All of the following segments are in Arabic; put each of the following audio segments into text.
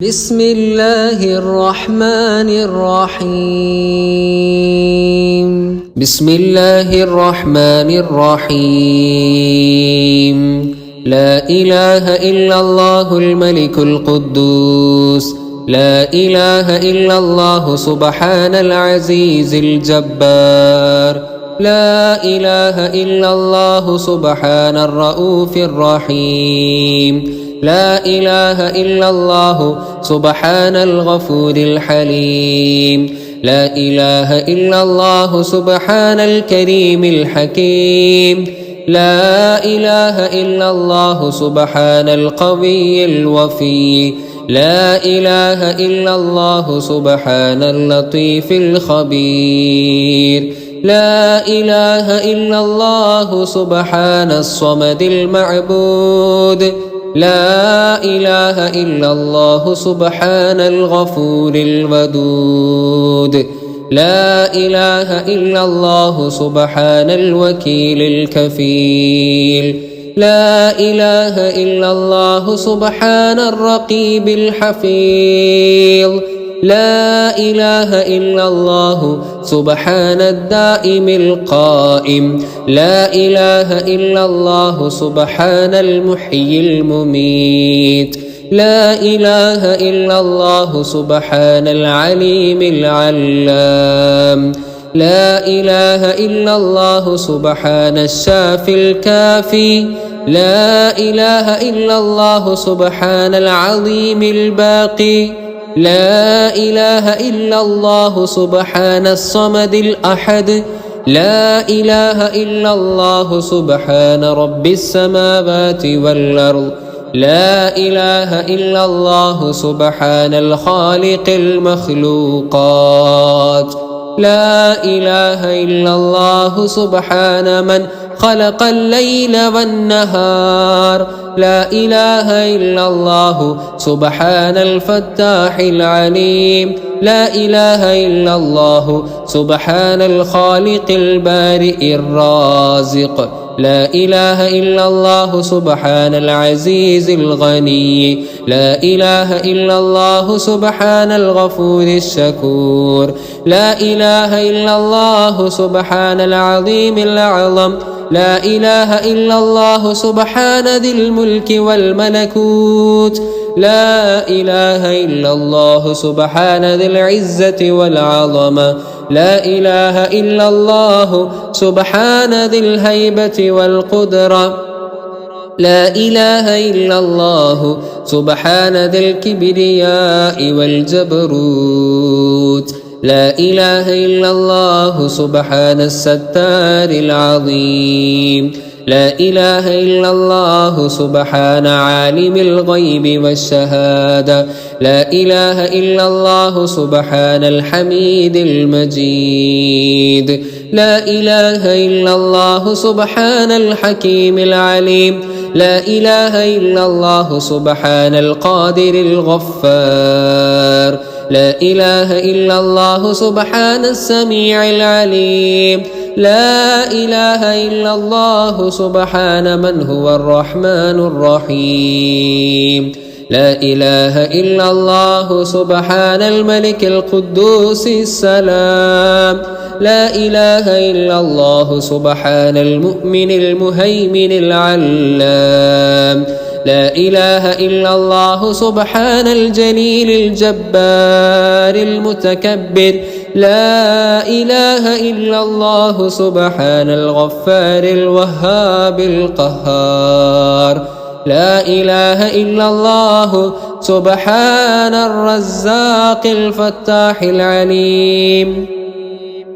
بسم الله الرحمن الرحيم. بسم الله الرحمن الرحيم. لا إله إلا الله الملك القدوس، لا إله إلا الله سبحان العزيز الجبار، لا إله إلا الله سبحان الرؤوف الرحيم، لا إله إلا الله سبحان الغفور الحليم، لا إله إلا الله سبحان الكريم الحكيم، لا إله إلا الله سبحان القوي الوفي، لا إله إلا الله سبحان اللطيف الخبير، لا إله إلا الله سبحان الصمد المعبود، لا إله إلا الله سبحان الغفور الودود، لا إله إلا الله سبحان الوكيل الكفيل، لا إله إلا الله سبحان الرقيب الحفيظ، لا إله إلا الله سبحان الدائم القائم، لا إله إلا الله سبحان المحيي المميت، لا إله إلا الله سبحان العليم العلام، لا إله إلا الله سبحان الشافي الكافي، لا إله إلا الله سبحان العظيم الباقي، لا إله إلا الله سبحان الصمد الأحد، لا إله إلا الله سبحان رب السماوات والأرض، لا إله إلا الله سبحان الخالق المخلوقات، لا إله إلا الله سبحان من خلق الليل والنهار، لا إله إلا الله سبحان الفتاح العليم، لا إله إلا الله سبحان الخالق البارئ الرازق، لا إله إلا الله سبحان العزيز الغني، لا إله إلا الله سبحان الغفور الشكور، لا إله إلا الله سبحان العظيم الأعظم، لا إله إلا الله سبحان ذي الملك والملكوت، لا إله إلا الله سبحان ذي العزة والعظمة، لا إله إلا الله سبحان ذي الهيبة والقدرة، لا إله إلا الله سبحان ذي الكبرياء والجبروت، لا إله إلا الله سبحان الستار العظيم، لا إله إلا الله سبحان عالم الغيب والشهادة، لا إله إلا الله سبحان الحميد المجيد، لا إله إلا الله سبحان الحكيم العليم، لا إله إلا الله سبحان القادر الغفار، لا إله إلا الله سبحان السميع العليم، لا إله إلا الله سبحان من هو الرحمن الرحيم، لا إله إلا الله سبحان الملك القدوس السلام، لا إله إلا الله سبحان المؤمن المهيمن العلام، لا إله إلا الله سبحان الجليل الجبار المتكبر، لا إله إلا الله سبحان الغفار الوهاب القهار، لا إله إلا الله سبحان الرزاق الفتاح العليم،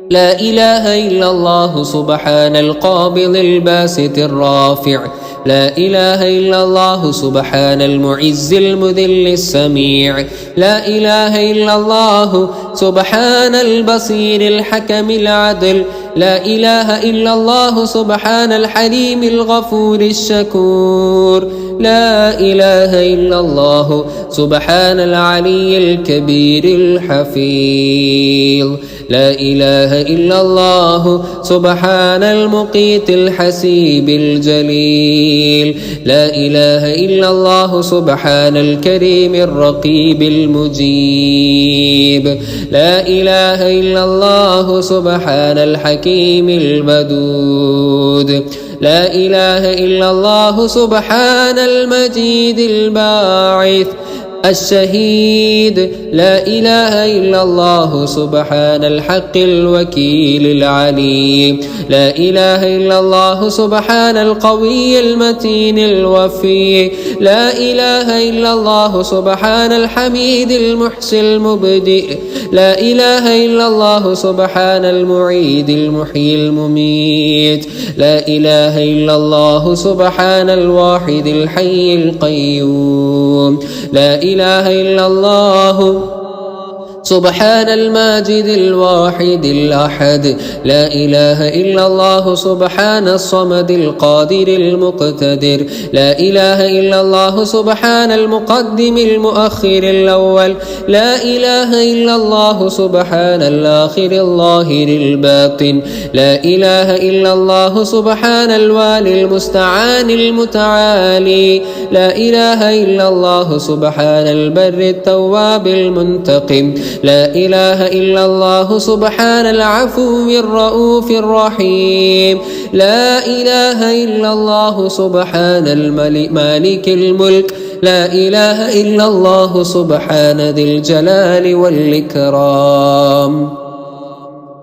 لا إله إلا الله سبحان القابض الباسط الرافع، لا إله إلا الله سبحان المعز المذل السميع، لا إله إلا الله سبحان البصير الحكم العدل، لا إله إلا الله سبحان الحليم الغفور الشكور لا إله إلا الله سبحان العلي الكبير الحفيظ لا إله إلا الله سبحان المقيت الحسيب الجليل لا إله إلا الله سبحان الكريم الرقيب المجيب لا إله إلا الله سبحان الحكيم الودود لا إله إلا الله سبحان المجيد الباعث الشهيد لا إله إلا الله سبحان الحق الوكيل العليم لا إله إلا الله سبحان القوي المتين الوفي لا إله إلا الله سبحان الحميد المحسن المبدئ لا إله إلا الله سبحان المعيد المحيي المميت لا إله إلا الله سبحان الواحد الحي القيوم لا إله إلا الله سبحان الماجد الواحد الأحد لا إله إلا الله سبحان الصمد القادر المقتدر لا إله إلا الله سبحان المقدم المؤخر الأول لا إله إلا الله سبحان الآخر الظاهر الباطن لا إله إلا الله سبحان الوالي المستعان المتعالي لا إله إلا الله سبحان البر التواب المنتقم لا إله إلا الله سبحان العفو الرؤوف الرحيم لا إله إلا الله سبحان مالك الملك لا إله إلا الله سبحان ذي الجلال والإكرام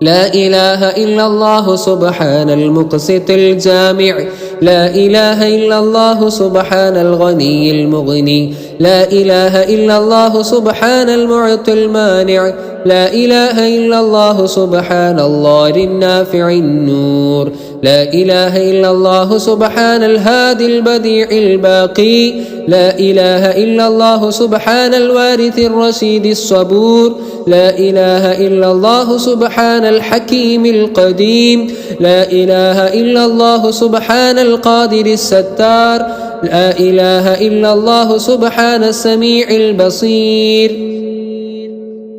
لا إله إلا الله سبحان المقسط الجامع لا إله إلا الله سبحان الغني المغني لا إله إلا الله سبحان المعطي المانع لا إله إلا الله سبحان الله النافع النور لا إله إلا الله سبحان الهادي البديع الباقي لا إله إلا الله سبحان الوارث الرشيد الصبور لا إله إلا الله سبحان الحكيم القديم لا إله إلا الله سبحان القادر الستار لا إله إلا الله سبحان السميع البصير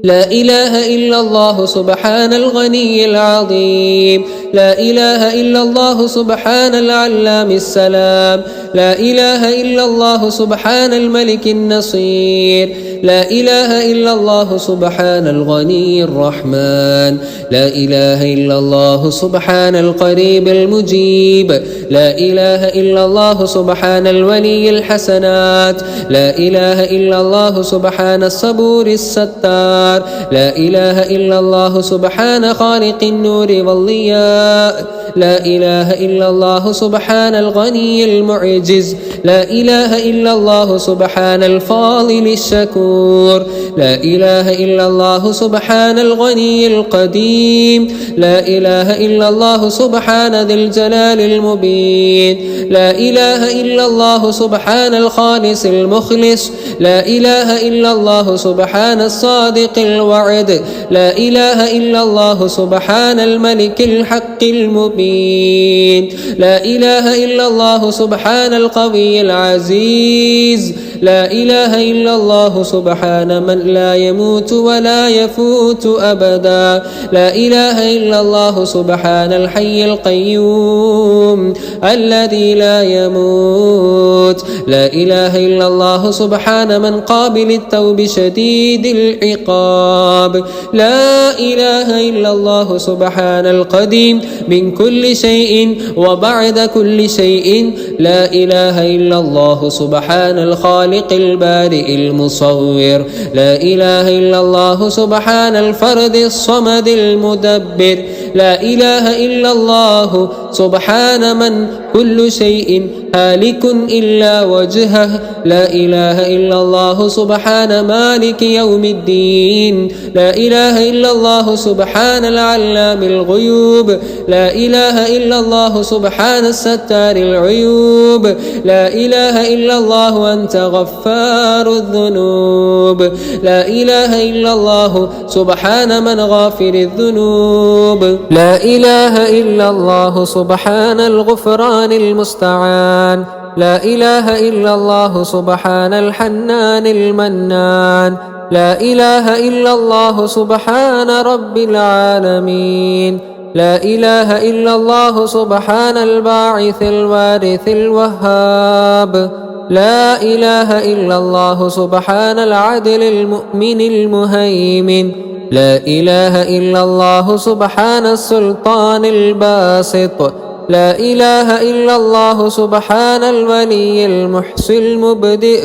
لا إله إلا الله سبحان الغني العظيم لا إله إلا الله سبحان العلام السلام لا إله إلا الله سبحان الملك النصير لا إله إلا الله سبحان الغني الرحمن لا إله إلا الله سبحان القريب المجيب لا إله إلا الله سبحان الولي الحسنات لا إله إلا الله سبحان الصبور الستار لا إله إلا الله سبحان خالق النور والضياء لا إله إلا الله سبحان الغني المعجز لا إله إلا الله سبحان الفاضل الشكور لا إله إلا الله سبحان الغني القديم لا إله إلا الله سبحان ذي الجلال المبين لا إله إلا الله سبحان الخالص المخلص لا إله إلا الله سبحان الصادق الوعد لا إله إلا الله سبحان الملك الحق المبين لا إله إلا الله سبحان القوي العزيز لا إله إلا الله سبحان من لا يموت ولا يفوت أبدا لا إله إلا الله سبحان الحي القيوم الذي لا يموت لا إله إلا الله سبحان من قابل التوب شديد العقاب لا إله إلا الله سبحان القديم من كل شيء وبعد كل شيء لا إله إلا الله سبحان الخالق البارئ المصور لا إله إلا الله سبحان الفرد الصمد المدبر لا إله إلا الله سبحان من كل شيء هالك إلا وجهه لا إله إلا الله سبحان مالك يوم الدين لا إله إلا الله سبحان العلام الغيوب لا إله إلا الله سبحان الستار العيوب لا إله إلا الله أنت غفار الذنوب لا إله إلا الله سبحان من غافر الذنوب لا إله إلا الله سبحان الغفران المستعان لا إله إلا الله سبحان الحنان المنان لا إله إلا الله سبحان رب العالمين لا إله إلا الله سبحان الباعث الوارث الوهاب لا إله إلا الله سبحان العدل المؤمن المهيمن لا إله إلا الله سبحان السلطان الباسط لا إله إلا الله سبحان الولي المحصي المبدئ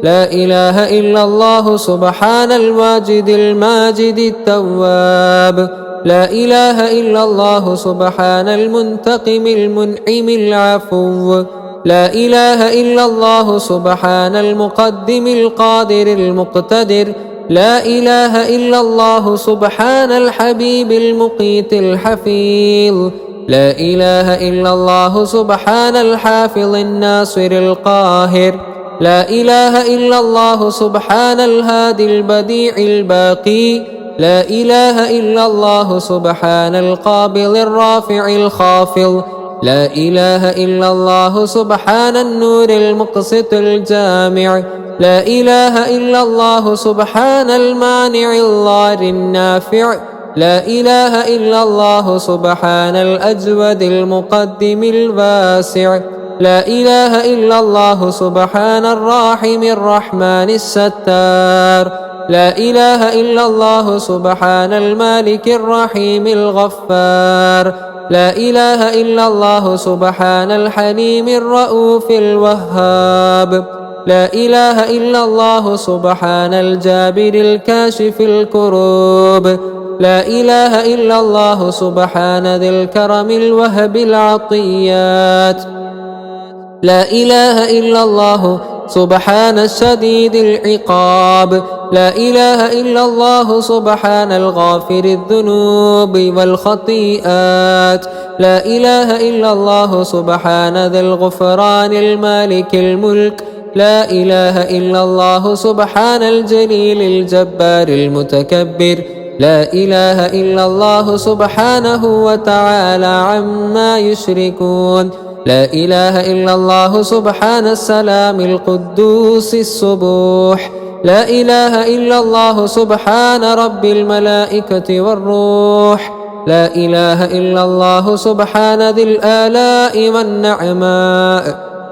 لا إله إلا الله سبحان الواجد الماجد التواب لا إله إلا الله سبحان المنتقم المنعم العفو لا إله إلا الله سبحان المقدم القادر المقتدر لا إله إلا الله سبحان الحبيب المقيت الحفيظ لا إله إلا الله سبحان الحافظ الناصر القاهر لا إله إلا الله سبحان الهادي البديع الباقي لا إله إلا الله سبحان القابض الرافع الخافض لا إله إلا الله سبحان النور المقسط الجامع لا إله إلا الله سبحان المانع الضار النافع لا إله إلا الله سبحان الأجود المقدم الواسع لا إله إلا الله سبحان الراحم الرحمن الستار لا إله إلا الله سبحان المالك الرحيم الغفار لا إله إلا الله سبحان الحليم الرؤوف الوهاب لا إله إلا الله سبحان الجابر الكاشف الكروب لا إله إلا الله سبحان ذي الكرم الوهب العطيات لا إله إلا الله سبحان الشديد العقاب لا إله إلا الله سبحان الغافر الذنوب والخطيئات لا إله إلا الله سبحان ذي الغفران المالك الملك لا إله إلا الله سبحان الجليل الجبار المتكبر لا إله إلا الله سبحانه وتعالى عما يشركون لا إله إلا الله سبحان السلام القدوس السبوح لا إله إلا الله سبحان رب الملائكة والروح لا إله إلا الله سبحان ذي الآلاء والنعماء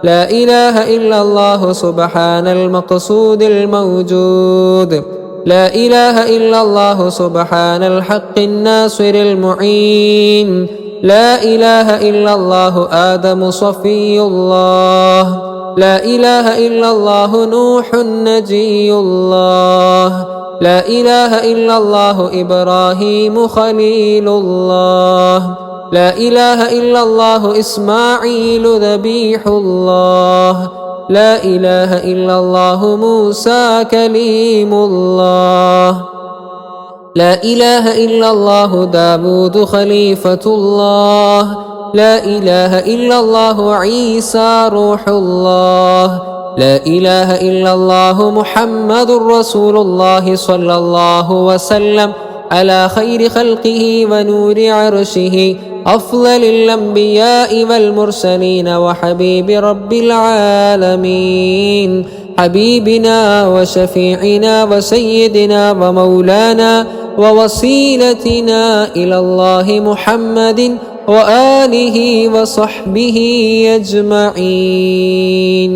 لا إله إلا الله سبحان المقصود الموجود لا إله إلا الله سبحان الحق الناصر المعين لا إله إلا الله آدم صفي الله لا إله إلا الله نوح نجي الله لا إله إلا الله إبراهيم خليل الله لا إله إلا الله إسماعيل ذبيح الله لا إله إلا الله موسى كليم الله لا إله إلا الله داود خليفة الله لا إله إلا الله عيسى روح الله لا إله إلا الله محمد رسول الله صلى الله وسلم على خير خلقه ونور عرشه أفضل الأنبياء والمرسلين وحبيب رب العالمين حبيبنا وشفيعنا وسيدنا ومولانا ووسيلتنا إلى الله محمد وآله وصحبه أجمعين.